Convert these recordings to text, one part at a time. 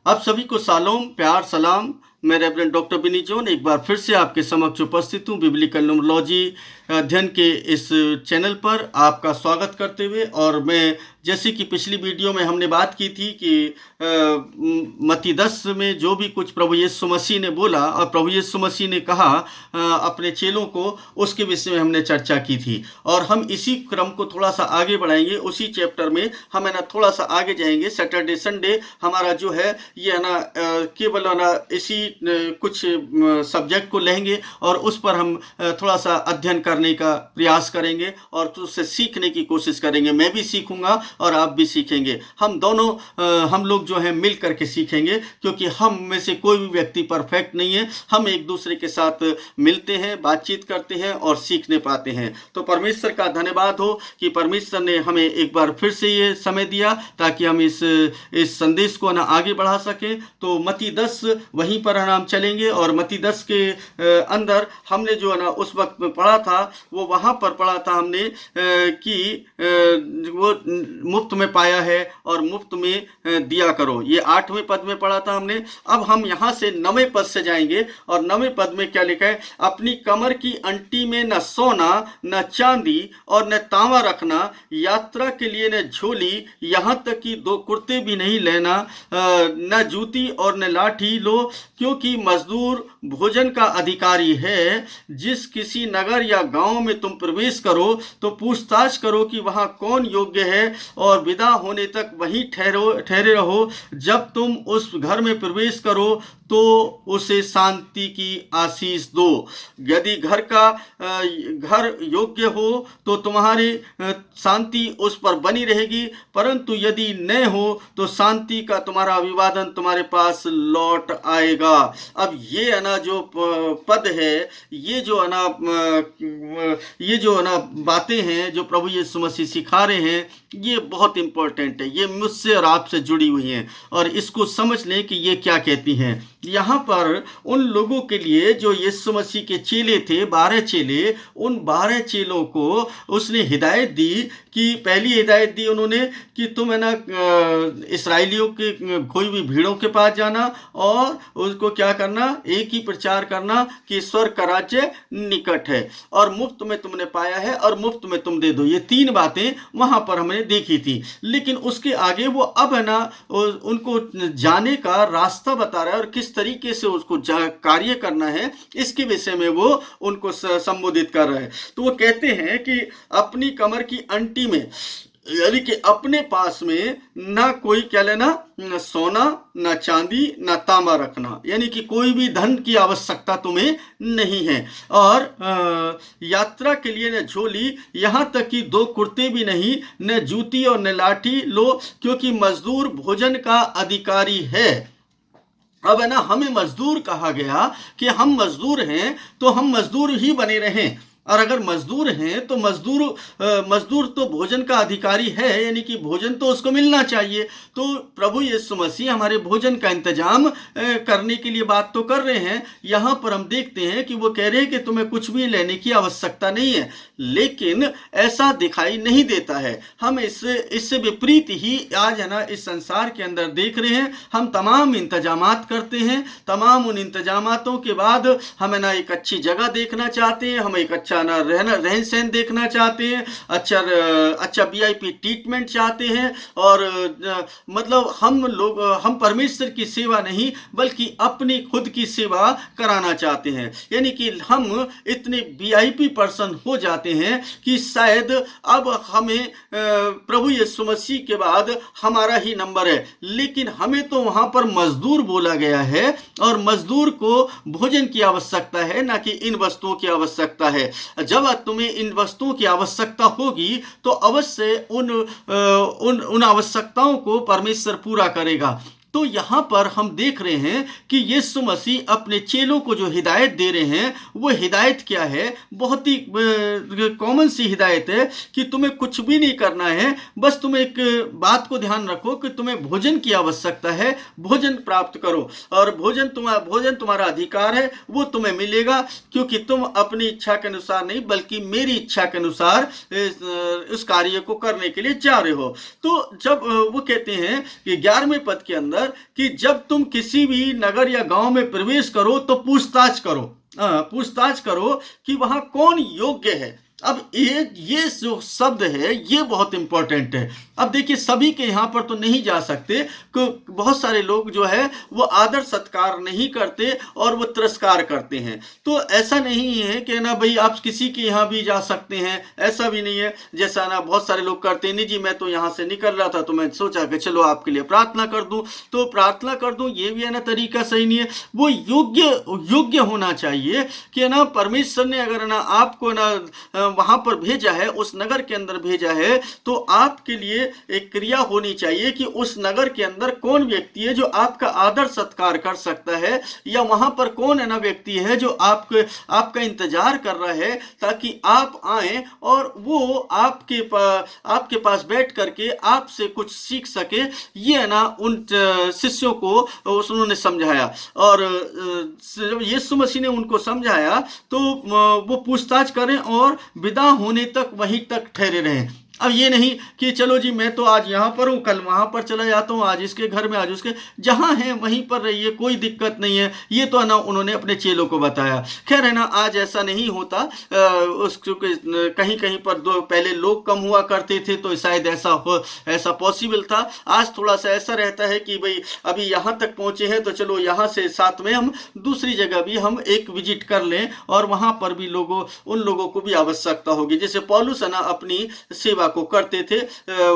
आप सभी को शालोम, प्यार, सलाम। मैं रेवरेंड डॉक्टर बिनी जॉन एक बार फिर से आपके समक्ष उपस्थित हूँ बिब्लिकल न्यूमरोलॉजी अध्ययन के इस चैनल पर आपका स्वागत करते हुए। और मैं जैसे कि पिछली वीडियो में हमने बात की थी कि मत्ती 10 में जो भी कुछ प्रभु यीशु मसीह ने बोला और प्रभु यीशु मसीह ने कहा अपने चेलों को, उसके विषय में हमने चर्चा की थी। और हम इसी क्रम को थोड़ा सा आगे बढ़ाएंगे, उसी चैप्टर में हम है ना थोड़ा सा आगे जाएंगे। सैटरडे संडे हमारा जो है ये है ना केवल है ना इसी कुछ सब्जेक्ट को लेंगे और उस पर हम थोड़ा सा अध्ययन करने का प्रयास करेंगे और उससे सीखने की कोशिश करेंगे। मैं भी सीखूंगा और आप भी सीखेंगे। हम दोनों हम लोग जो है मिल करके सीखेंगे, क्योंकि हम में से कोई भी व्यक्ति परफेक्ट नहीं है। हम एक दूसरे के साथ मिलते हैं, बातचीत करते हैं और सीखने पाते हैं। तो परमेश्वर का धन्यवाद हो कि परमेश्वर ने हमें एक बार फिर से ये समय दिया ताकि हम इस संदेश को ना आगे बढ़ा सकें। तो मत्ती 10 वहीं पर हम चलेंगे और मत्ती 10 के अंदर हमने जो है ना उस वक्त में पढ़ा था, वो वहां पर पढ़ा था हमने कि वो मुफ्त में पाया है और मुफ्त में दिया करो। ये 8वें पद में पढ़ा था हमने। अब हम यहाँ से 9वें पद से जाएंगे और 9वें पद में क्या लिखा है? अपनी कमर की अंटी में न सोना न चांदी और न तांबा रखना, यात्रा के लिए न झोली, यहाँ तक कि 2 कुर्ते भी नहीं लेना, न जूती और न लाठी लो, क्योंकि मजदूर भोजन का अधिकारी है। जिस किसी नगर या गांव में तुम प्रवेश करो तो पूछताछ करो कि वहां कौन योग्य है और विदा होने तक वहीं ठहरे रहो। जब तुम उस घर में प्रवेश करो तो उसे शांति की आशीष दो। यदि घर योग्य हो तो तुम्हारी शांति उस पर बनी रहेगी, परंतु यदि न हो तो शांति का तुम्हारा अभिवादन तुम्हारे पास लौट आएगा। अब ये है ना जो पद है, ये जो है ना बातें हैं जो प्रभु यीशु मसीह सिखा रहे हैं, ये बहुत इंपॉर्टेंट है। ये मुझसे और आपसे जुड़ी हुई हैं और इसको समझ लें कि ये क्या कहती हैं। यहाँ पर उन लोगों के लिए जो यीशु मसीह के चेले थे, 12 चेले, उन 12 चेलों को उसने हिदायत दी कि पहली हिदायत दी उन्होंने कि तुम है ना इस्राएलियों के कोई भी भीड़ों के पास जाना और उसको क्या करना, एक ही प्रचार करना कि स्वर्ग का राज्य निकट है और मुफ्त में तुमने पाया है और मुफ्त में तुम दे दो। ये 3 बातें वहां पर हमने देखी थी। लेकिन उसके आगे वो अब है ना उनको जाने का रास्ता बता रहा है और किस तरीके से उसको कार्य करना है, इसके विषय में वो उनको संबोधित कर रहा है। तो वो कहते हैं कि अपनी कमर की अंटी में, यानी कि अपने पास में ना कोई क्या लेना, न सोना न चांदी न तांबा रखना, यानी कि कोई भी धन की आवश्यकता तुम्हें नहीं है। और यात्रा के लिए न झोली, यहाँ तक कि 2 कुर्ते भी नहीं, न जूती और न लाठी लो, क्योंकि मजदूर भोजन का अधिकारी है। अब है ना हमें मजदूर कहा गया कि हम मजदूर हैं तो हम मजदूर ही बने रहें। और अगर मजदूर हैं तो मजदूर तो भोजन का अधिकारी है, यानी कि भोजन तो उसको मिलना चाहिए। तो प्रभु यीशु मसीह हमारे भोजन का इंतजाम करने के लिए बात तो कर रहे हैं। यहाँ पर हम देखते हैं कि वो कह रहे हैं कि तुम्हें कुछ भी लेने की आवश्यकता नहीं है, लेकिन ऐसा दिखाई नहीं देता है। हम इससे विपरीत ही आज है ना इस संसार के अंदर देख रहे हैं। हम तमाम इंतजामात करते हैं, तमाम उन इंतजामातों के बाद हम है ना एक अच्छी जगह देखना चाहते हैं, हम एक अच्छा ना रहन सहन देखना चाहते हैं, अच्छा VIP ट्रीटमेंट चाहते हैं। और मतलब हम परमेश्वर की सेवा नहीं बल्कि अपनी खुद की सेवा कराना चाहते हैं। यानी कि हम इतने VIP पर्सन हो जाते हैं कि शायद अब हमें प्रभु यीशु मसीह के बाद हमारा ही नंबर है। लेकिन हमें तो वहां पर मजदूर बोला गया है और मजदूर को भोजन की आवश्यकता है, ना कि इन वस्तुओं की आवश्यकता है। जब तुम्हें इन वस्तुओं की आवश्यकता होगी तो अवश्य उन आवश्यकताओं को परमेश्वर पूरा करेगा। तो यहाँ पर हम देख रहे हैं कि यीशु मसीह अपने चेलों को जो हिदायत दे रहे हैं, वो हिदायत क्या है? बहुत ही कॉमन सी हिदायत है कि तुम्हें कुछ भी नहीं करना है, बस तुम एक बात को ध्यान रखो कि तुम्हें भोजन की आवश्यकता है, भोजन प्राप्त करो और भोजन तुम्हारा अधिकार है, वो तुम्हें मिलेगा, क्योंकि तुम अपनी इच्छा के अनुसार नहीं बल्कि मेरी इच्छा के अनुसार उस कार्य को करने के लिए जा रहे हो। तो जब वो कहते हैं कि 11वें पद के अंदर अंदर कि जब तुम किसी भी नगर या गांव में प्रवेश करो तो पूछताछ करो कि वहां कौन योग्य है। अब ये जो शब्द है ये बहुत इंपॉर्टेंट है। अब देखिए, सभी के यहाँ पर तो नहीं जा सकते, बहुत सारे लोग जो है वो आदर सत्कार नहीं करते और वो तिरस्कार करते हैं। तो ऐसा नहीं है कि ना भाई आप किसी के यहाँ भी जा सकते हैं, ऐसा भी नहीं है। जैसा ना बहुत सारे लोग करते हैं, नहीं जी मैं तो यहाँ से निकल रहा था तो मैं सोचा कि चलो आपके लिए प्रार्थना कर दूं, तो प्रार्थना कर दूं, ये भी है ना तरीका सही नहीं है। वो योग्य होना चाहिए कि ना परमेश्वर ने अगर ना आपको ना वहां पर भेजा है, उस नगर के अंदर भेजा है, तो आपके लिए एक क्रिया होनी चाहिए कि उस नगर के अंदर कौन व्यक्ति है जो आपका आदर सत्कार कर सकता है, या वहां पर कौन है ना व्यक्ति है जो आपका इंतजार कर रहा है ताकि आप आए और वो आपके पास बैठ करके आपसे कुछ सीख सके। ये है ना उन शिष्यों को उन्होंने समझाया, और जब यीशु मसीह ने उनको समझाया तो वो पूछताछ करें और विदा होने तक वहीं तक ठहरे रहें। अब ये नहीं कि चलो जी मैं तो आज यहाँ पर हूँ, कल वहाँ पर चला जाता हूँ, आज इसके घर में, आज उसके, जहाँ हैं वहीं पर रहिए, कोई दिक्कत नहीं है। ये तो है ना उन्होंने अपने चेलों को बताया। खैर है ना, आज ऐसा नहीं होता, क्योंकि कहीं कहीं पर पहले लोग कम हुआ करते थे तो शायद ऐसा पॉसिबल था। आज थोड़ा सा ऐसा रहता है कि भाई अभी यहाँ तक पहुँचे हैं तो चलो यहाँ से साथ में हम दूसरी जगह भी हम एक विजिट कर लें, और वहाँ पर भी उन लोगों को भी आवश्यकता होगी। जैसे पौलुस है ना अपनी सेवा को करते थे,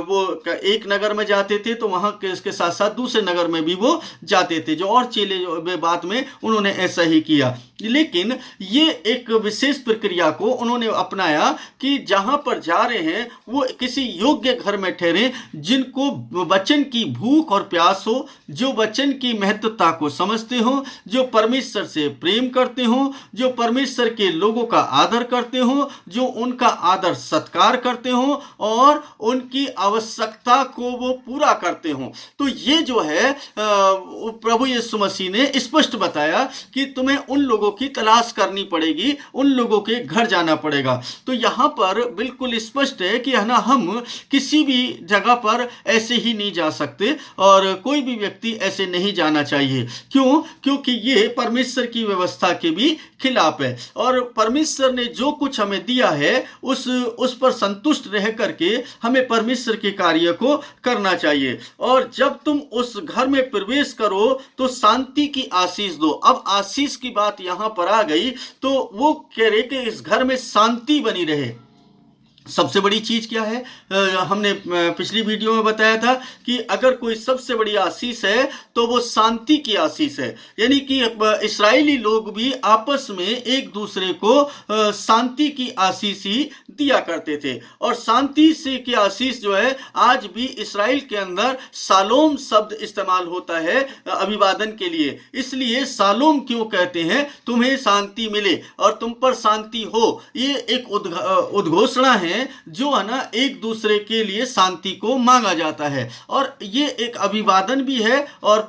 वो एक नगर में जाते थे तो वहां के इसके साथ साथ दूसरे नगर में भी वो जाते थे। जो और चेले बाद में उन्होंने ऐसा ही किया, लेकिन ये एक विशेष प्रक्रिया को उन्होंने अपनाया कि जहां पर जा रहे हैं वो किसी योग्य घर में ठहरे, जिनको वचन की भूख और प्यास हो, जो वचन की महत्वता को समझते हो, जो परमेश्वर से प्रेम करते हो, जो परमेश्वर के लोगों का आदर करते हो, जो उनका आदर सत्कार करते हो और उनकी आवश्यकता को वो पूरा करते हो। तो ये जो है प्रभु यीशु मसीह ने स्पष्ट बताया कि तुम्हें उन लोगों की तलाश करनी पड़ेगी, उन लोगों के घर जाना पड़ेगा। तो यहाँ पर बिल्कुल स्पष्ट है कि है ना हम किसी भी जगह पर ऐसे ही नहीं जा सकते, और कोई भी व्यक्ति ऐसे नहीं जाना चाहिए। क्यों? क्योंकि ये परमेश्वर की व्यवस्था के भी खिलाफ है, और परमेश्वर ने जो कुछ हमें दिया है उस पर संतुष्ट रह करके हमें परमेश्वर के कार्य को करना चाहिए। और जब तुम उस घर में प्रवेश करो तो शांति की आशीष दो। अब आशीष की बात यहां पर आ गई, तो वो कह रहे कि इस घर में शांति बनी रहे। सबसे बड़ी चीज क्या है? हमने पिछली वीडियो में बताया था कि अगर कोई सबसे बड़ी आशीष है तो वो शांति की आशीष है। यानी कि इस्राएली लोग भी आपस में एक दूसरे को शांति की आशीष ही दिया करते थे, और शांति से की आशीष जो है आज भी इस्राएल के अंदर शालोम शब्द इस्तेमाल होता है अभिवादन के लिए। इसलिए शालोम क्यों कहते हैं? तुम्हें शांति मिले और तुम पर शांति हो। ये एक उद्घोषणा है जो है ना एक दूसरे के लिए शांति को मांगा जाता है, और ये एक अभिवादन भी है, और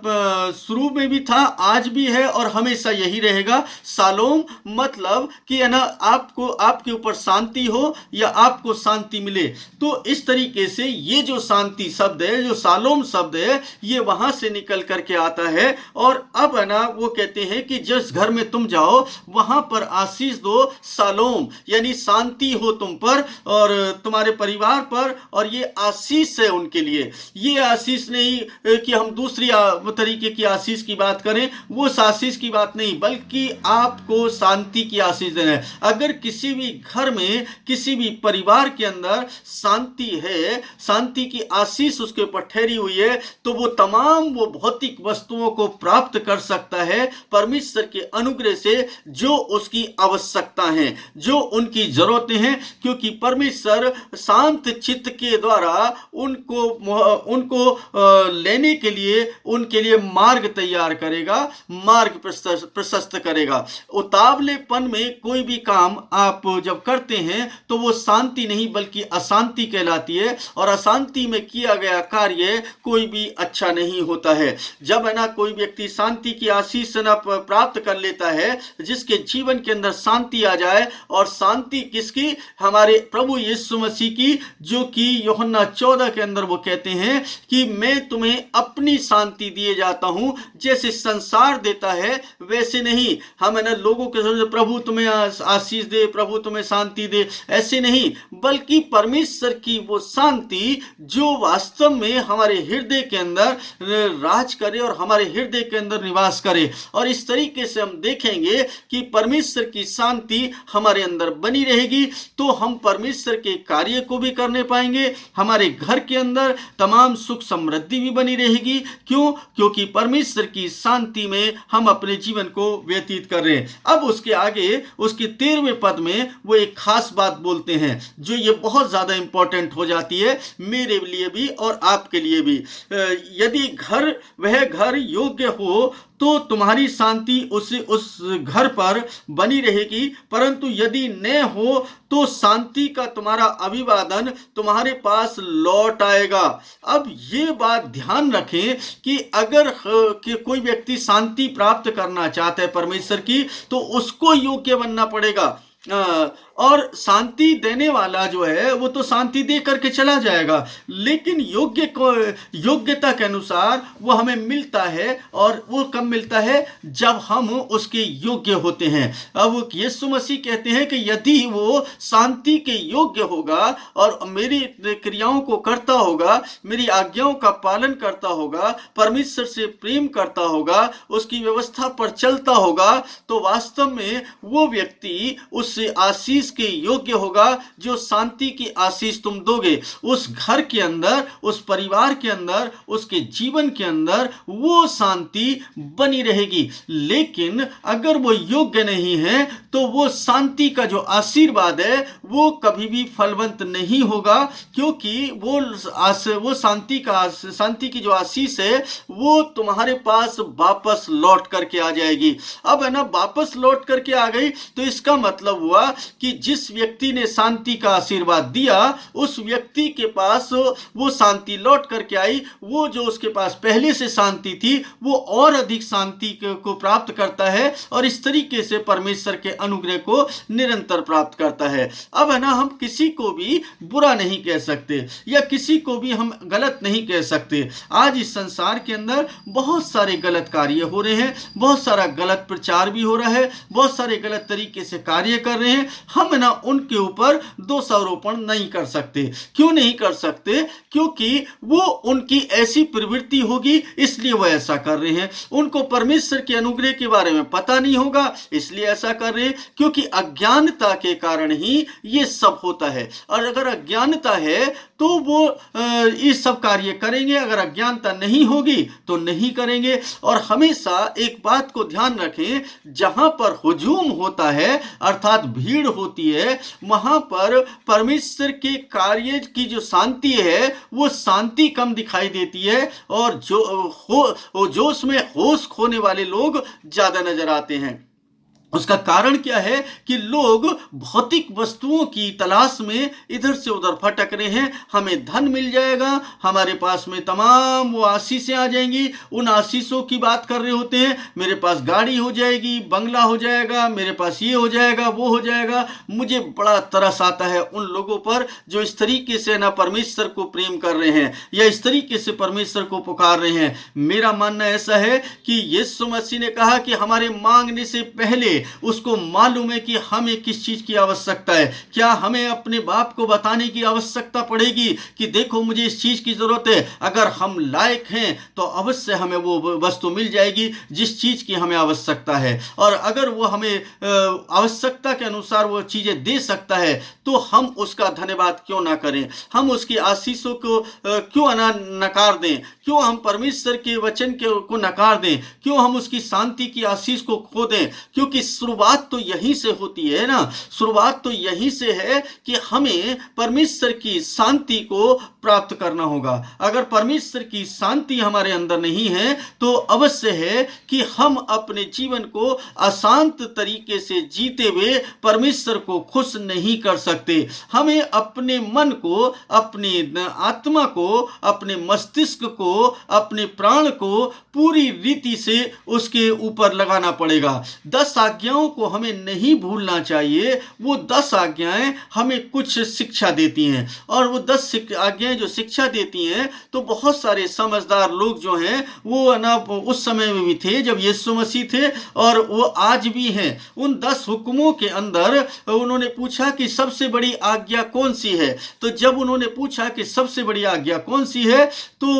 शुरू में भी था, आज भी है, और हमेशा यही रहेगा। शालोम मतलब कि है ना आपको, आपके ऊपर शांति हो या आपको शांति मिले। तो इस तरीके से ये जो शांति शब्द है, जो शालोम शब्द है, ये वहां से निकल करके आता है। और अब है ना वो कहते हैं कि जिस घर में तुम जाओ वहां पर आशीष दो, शालोम यानी शांति हो तुम पर और तुम्हारे परिवार पर, और ये आशीष है उनके लिए। ये आशीष नहीं कि हम दूसरी तरीके की आशीष की बात करें, वो आशीष की बात नहीं, बल्कि आपको शांति की आशीष देना है। अगर किसी भी घर में, किसी भी परिवार के अंदर शांति है, शांति की आशीष उसके ऊपर ठहरी हुई है, तो वो तमाम वो भौतिक वस्तुओं को प्राप्त कर सकता है परमेश्वर के अनुग्रह से, जो उसकी आवश्यकता है, जो उनकी जरूरतें हैं। क्योंकि परमेश्वर शांत चित्त के द्वारा उनको लेने के लिए उनके लिए मार्ग तैयार करेगा, मार्ग प्रशस्त करेगा। उतावलेपन में कोई भी काम आप जब करते हैं तो वो शांति नहीं बल्कि अशांति कहलाती है, और अशांति में किया गया कार्य कोई भी अच्छा नहीं होता है। जब है ना कोई व्यक्ति शांति की आशीष ना प्राप्त कर लेता है, जिसके जीवन के अंदर शांति आ जाए, और शांति किसकी? हमारे प्रभु प्रभु यीशु मसीह की, जो कि यूहन्ना 14 के अंदर वो कहते हैं कि मैं तुम्हें अपनी शांति दिए जाता हूं, जैसे संसार देता है वैसे नहीं। हम है ना लोगों के समझ प्रभु तुम्हें आशीष दे, प्रभु तुम्हें शांति दे, ऐसे नहीं, बल्कि परमेश्वर की वो शांति जो वास्तव में हमारे हृदय के अंदर राज करे और हमारे हृदय के अंदर निवास करे। और इस तरीके से हम देखेंगे कि परमेश्वर की शांति हमारे अंदर बनी रहेगी, तो हम परमेश्वर के कार्य को भी करने पाएंगे, हमारे घर के अंदर तमाम सुख समृद्धि भी बनी रहेगी। क्यों? क्योंकि परमेश्वर की शांति में हम अपने जीवन को व्यतीत कर रहे हैं। अब उसके आगे उसके 13वें पद में वो एक खास बात बोलते हैं, जो ये बहुत ज्यादा इंपॉर्टेंट हो जाती है मेरे लिए भी और आपके लिए भी। यदि वह घर योग्य हो तो तुम्हारी शांति उस घर पर बनी रहेगी, परंतु यदि न हो तो शांति का तुम्हारा अभिवादन तुम्हारे पास लौट आएगा। अब ये बात ध्यान रखें कि अगर कि कोई व्यक्ति शांति प्राप्त करना चाहता है परमेश्वर की, तो उसको योग्य बनना पड़ेगा। और शांति देने वाला जो है वो तो शांति दे करके चला जाएगा, लेकिन योग्यता के अनुसार वो हमें मिलता है। और वो कब मिलता है? जब हम उसके योग्य होते हैं। अब यीशु मसीह कहते हैं कि यदि वो शांति के योग्य होगा और मेरी क्रियाओं को करता होगा, मेरी आज्ञाओं का पालन करता होगा, परमेश्वर से प्रेम करता होगा, उसकी व्यवस्था पर चलता होगा, तो वास्तव में वो व्यक्ति उस आशीष के योग्य होगा जो शांति की आशीष तुम दोगे। उस घर के अंदर, उस परिवार के अंदर, उसके जीवन के अंदर वो शांति बनी रहेगी। लेकिन अगर वो योग्य नहीं है तो वो शांति का जो आशीर्वाद है वो कभी भी फलवंत नहीं होगा, क्योंकि वो शांति की जो आशीष है वो तुम्हारे पास वापस लौट करके आ जाएगी। अब है ना, वापस लौट करके आ गई तो इसका मतलब हुआ कि जिस व्यक्ति ने शांति का आशीर्वाद दिया उस व्यक्ति के पास वो शांति लौट करके आई। वो जो उसके पास पहले से शांति थी वो और अधिक शांति को प्राप्त करता है और इस तरीके से परमेश्वर के अनुग्रह को निरंतर प्राप्त करता है। अब है ना, हम किसी को भी बुरा नहीं कह सकते या किसी को भी हम गलत नहीं कह सकते। आज इस संसार के अंदर बहुत सारे गलत कार्य हो रहे हैं, बहुत सारा गलत प्रचार भी हो रहा है, बहुत सारे गलत तरीके से कार्य कर रहे हैं। हम ना उनके ऊपर दोषारोपण नहीं कर सकते। क्यों नहीं कर सकते? क्योंकि वो उनकी ऐसी प्रवृत्ति होगी इसलिए वो ऐसा कर रहे हैं। उनको परमेश्वर के अनुग्रह के बारे में पता नहीं होगा इसलिए ऐसा कर रहे हैं, क्योंकि अज्ञानता के कारण ही ये सब होता है। और अगर अज्ञानता है तो वो ये सब कार्य करेंगे, अगर अज्ञानता नहीं होगी तो नहीं करेंगे। और हमेशा एक बात को ध्यान रखें, जहां पर हुजूम होता है अर्थात भीड़ होती है, वहां पर परमेश्वर के कार्य की जो शांति है वो शांति कम दिखाई देती है और जोश में होश खोने वाले लोग ज्यादा नजर आते हैं। उसका कारण क्या है कि लोग भौतिक वस्तुओं की तलाश में इधर से उधर भटक रहे हैं। हमें धन मिल जाएगा, हमारे पास में तमाम वो आशीषें आ जाएंगी, उन आशीषों की बात कर रहे होते हैं। मेरे पास गाड़ी हो जाएगी, बंगला हो जाएगा, मेरे पास ये हो जाएगा, वो हो जाएगा। मुझे बड़ा तरस आता है उन लोगों पर जो इस तरीके से ना परमेश्वर को प्रेम कर रहे हैं या इस तरीके से परमेश्वर को पुकार रहे हैं। मेरा मानना ऐसा है कि यीशु मसीह ने कहा कि हमारे मांगने से पहले उसको मालूम है कि हमें किस चीज की आवश्यकता है। क्या हमें अपने बाप को बताने की आवश्यकता पड़ेगी कि देखो मुझे इस चीज की जरूरत है? अगर हम लायक हैं तो अवश्य हमें वो वस्तु मिल जाएगी जिस चीज की हमें आवश्यकता है। और अगर वो हमें आवश्यकता के अनुसार वो चीजें दे सकता है तो हम उसका धन्यवाद क्यों ना करें? हम उसकी आशीषों को क्यों नकार दें? क्यों हम परमेश्वर के वचन को नकार दें? क्यों हम उसकी शांति की आशीष को खो दें? क्योंकि शुरुआत तो यहीं से होती है ना, शुरुआत तो यहीं से है कि हमें परमेश्वर की शांति को प्राप्त करना होगा। अगर परमेश्वर की शांति हमारे अंदर नहीं है तो अवश्य है कि हम अपने जीवन को अशांत तरीके से जीते हुए परमेश्वर को खुश नहीं कर सकते। हमें अपने मन को, अपनी आत्मा को, अपने मस्तिष्क को, अपने प्राण को पूरी रीति से उसके ऊपर लगाना पड़ेगा। 10 आज्ञाओं को हमें नहीं भूलना चाहिए। वो 10 आज्ञाएं हमें कुछ शिक्षा देती हैं, और वो 10 आज्ञाएं जो शिक्षा देती हैं तो बहुत सारे समझदार लोग जो हैं वो ना उस समय में भी थे जब यीशु मसीह थे, और वो आज भी हैं। उन 10 हुक्मों के अंदर उन्होंने पूछा कि सबसे बड़ी आज्ञा कौन सी है। तो जब उन्होंने पूछा कि सबसे बड़ी आज्ञा कौन सी है तो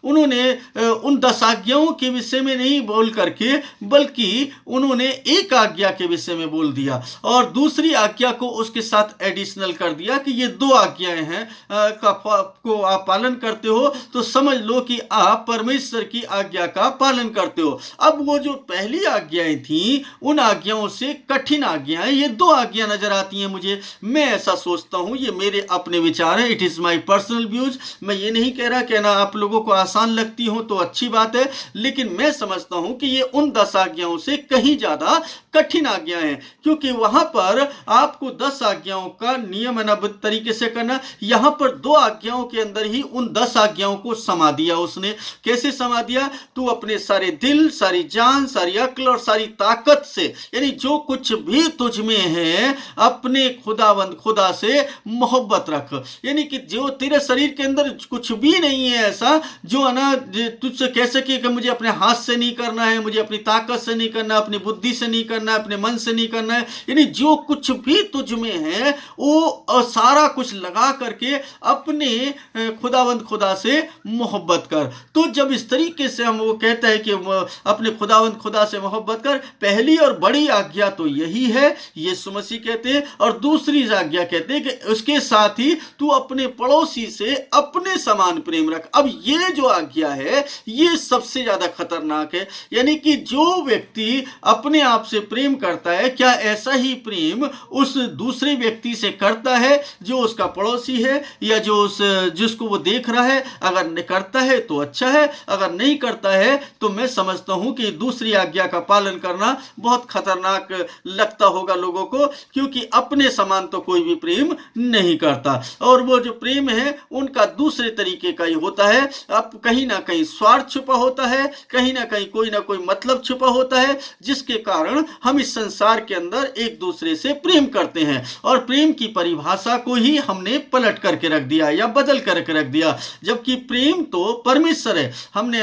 उन्होंने उन 10 आज्ञाओं के विषय में नहीं बोल करके बल्कि उन्होंने एक आज्ञा के विषय में बोल दिया, और दूसरी आज्ञा को उसके साथ एडिशनल कर दिया कि ये 2 आज्ञाएं हैं को आप पालन करते हो तो समझ लो कि आप परमेश्वर की आज्ञा का पालन करते हो। अब वो जो पहली आज्ञाएं थी उन आज्ञाओं से कठिन आज्ञाएं ये 2 आज्ञा नजर आती हैं मुझे। मैं ऐसा सोचता हूं, ये मेरे अपने विचार हैं, it is my personal views. मैं ये नहीं कह रहा कि ना आप लोगों को आसान लगती हो तो अच्छी बात है, लेकिन मैं समझता हूं कि ये उन 10 आज्ञाओं से कहीं ज्यादा कठिन आज्ञाएं हैं, क्योंकि वहां पर आपको 10 आज्ञाओं का नियमबद्ध तरीके से करना। यहां पर 2 आज्ञाओं के अंदर ही उन 10 आज्ञाओं को समा दिया उसने। कैसे समा दिया? तू अपने सारे दिल, सारी जान, सारी अक्ल और सारी ताकत से, यानी जो कुछ भी तुझ में है, अपने खुदावंद खुदा से मोहब्बत रख। यानी कि जो तेरे शरीर के अंदर कुछ भी नहीं है ऐसा जो ना तुझसे कह सके कि मुझे अपने हाथ से नहीं करना है, मुझे अपनी ताकत से नहीं करना, अपनी बुद्धि से नहीं करना है, अपने मन से नहीं करना है। यानी जो कुछ भी तुझ में है वो सारा कुछ लगा करके अपने खुदावंद खुदा से मोहब्बत कर। तो जब इस तरीके से हम वो कहता है कि अपने खुदावंद खुदा से मोहब्बत कर, पहली और बड़ी आज्ञा तो यही है, यीशु मसीह कहते हैं, और दूसरी आज्ञा कहते हैं कि उसके साथ ही तू अपने पड़ोसी से अपने समान प्रेम रख। अब ये जो आज्ञा है ये सबसे ज्यादा खतरनाक है। यानी कि जो व्यक्ति अपने आप से प्रेम करता है, क्या ऐसा ही प्रेम उस दूसरे व्यक्ति से करता है जो उसका पड़ोसी है या जो उस जिसको वो देख रहा है? अगर करता है तो अच्छा है, अगर नहीं करता है तो मैं समझता हूं कि दूसरी आज्ञा का पालन करना बहुत खतरनाक लगता होगा लोगों को, क्योंकि अपने समान तो कोई भी प्रेम नहीं करता। और वो जो प्रेम है उनका दूसरे तरीके का ही होता है। अब कहीं ना कहीं स्वार्थ छुपा होता है, कहीं ना कहीं कोई ना कोई मतलब छुपा होता है, जिसके कारण हम इस संसार के अंदर एक दूसरे से प्रेम करते हैं, और प्रेम की परिभाषा को ही हमने पलट करके रख दिया या बदल करके रख दिया, जबकि प्रेम तो परमेश्वर है। हमने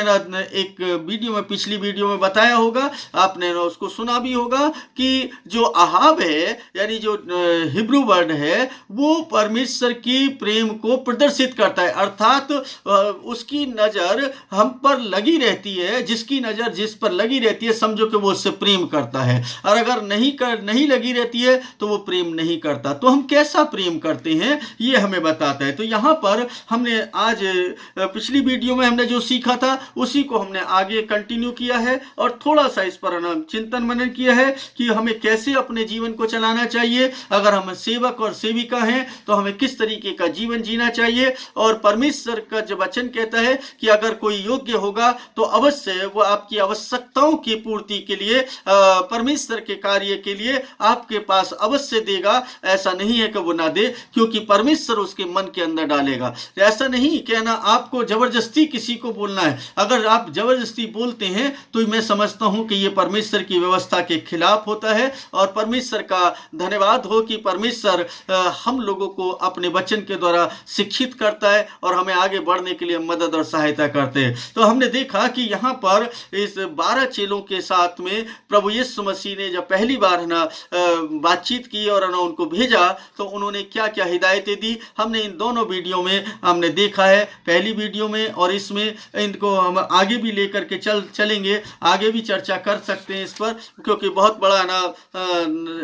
एक वीडियो में, पिछली वीडियो में बताया होगा, आपने उसको सुना भी होगा कि जो अहाब है, यानी जो हिब्रू वर्ड है, वो परमेश्वर की प्रेम को प्रदर्शित करता है। अर्थात उसकी नजर हम पर लगी रहती है, जिसकी नजर जिस पर लगी रहती है समझो कि वो उससे प्रेम करता है, और अगर नहीं लगी रहती है तो वो प्रेम नहीं करता। तो हम कैसा प्रेम करते हैं ये हमें बताता है। तो यहाँ पर हमने आज पिछली वीडियो में हमने जो सीखा था उसी को हमने आगे कंटिन्यू किया है, और थोड़ा सा इस पर चिंतन मनन किया है कि हमें कैसे अपने जीवन को चलाना चाहिए। अगर हम सेवक और सेविका हैं तो हमें किस तरीके का जीवन जीना चाहिए। और परमेश्वर का जो वचन कहता है कि अगर कोई योग्य होगा तो अवश्य वो आपकी आवश्यकताओं की पूर्ति के लिए, परमेश्वर के कार्य के लिए आपके पास अवश्य देगा। ऐसा नहीं है कि वो ना दे, क्योंकि परमेश्वर उसके मन के अंदर डालेगा। ऐसा नहीं कहना आपको जबरदस्ती किसी को बोलना है। अगर आप जबरदस्ती बोलते हैं तो मैं समझता हूं कि ये परमेश्वर की व्यवस्था के खिलाफ होता है। और परमेश्वर का धन्यवाद हो कि परमेश्वर हम लोगों को अपने वचन के द्वारा शिक्षित करता है और हमें आगे बढ़ने के लिए मदद और सहायता करते हैं। तो हमने देखा कि यहाँ पर इस 12 चेलों के साथ में प्रभु यीशु मसीह ने जब पहली बार ना बातचीत की और ना उनको भेजा तो उन्होंने क्या क्या हिदायतें दी, हमने इन दोनों वीडियो में हमने देखा है। पहली वीडियो में और इसमें इनको हम आगे भी लेकर के चलेंगे, आगे भी चर्चा कर सकते हैं इस पर, क्योंकि बहुत बड़ा ना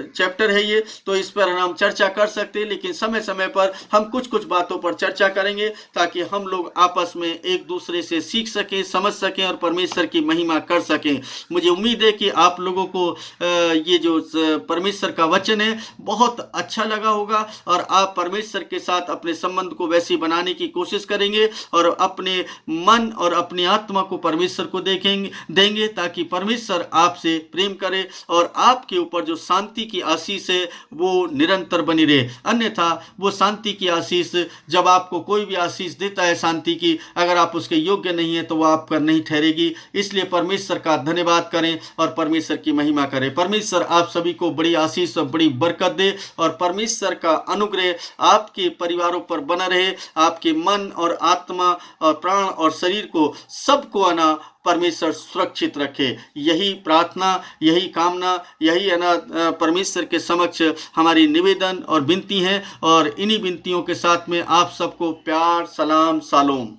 चैप्टर है ये, तो इस पर हम चर्चा कर सकते हैं। लेकिन समय समय पर हम कुछ कुछ बातों पर चर्चा करेंगे ताकि हम लोग आपस में एक दूसरे से सीख सकें सकें, समझ सकें और परमेश्वर की महिमा कर सकें। मुझे उम्मीद है कि आप लोगों को ये जो परमेश्वर का वचन है बहुत अच्छा लगा होगा और आप परमेश्वर के साथ अपने संबंध को वैसे बनाने की कोशिश करेंगे और अपने मन और अपनी आत्मा को परमेश्वर को देंगे ताकि परमेश्वर आपसे प्रेम करे और आपके ऊपर जो शांति की आशीष है वो निरंतर बनी रहे। अन्यथा वो शांति की आशीष, जब आपको कोई भी आशीष देता है शांति की, अगर आप उसके योग्य नहीं है तो वो आप पर नहीं ठहरेगी। इसलिए परमेश्वर का धन्यवाद करें और परमेश्वर की महिमा करें। परमेश्वर आप सभी को बड़ी आशीष और बड़ी बरकत दे और परमेश्वर का अनुग्रह आपके परिवारों पर बना रहे। आपके मन और आत्मा और प्राण और शरीर को सबको आना परमेश्वर सुरक्षित रखे। यही प्रार्थना, यही कामना, यही परमेश्वर के समक्ष हमारी निवेदन और विनती है और इन्हीं विनतियों के साथ में आप सबको प्यार, सलाम, शालोम।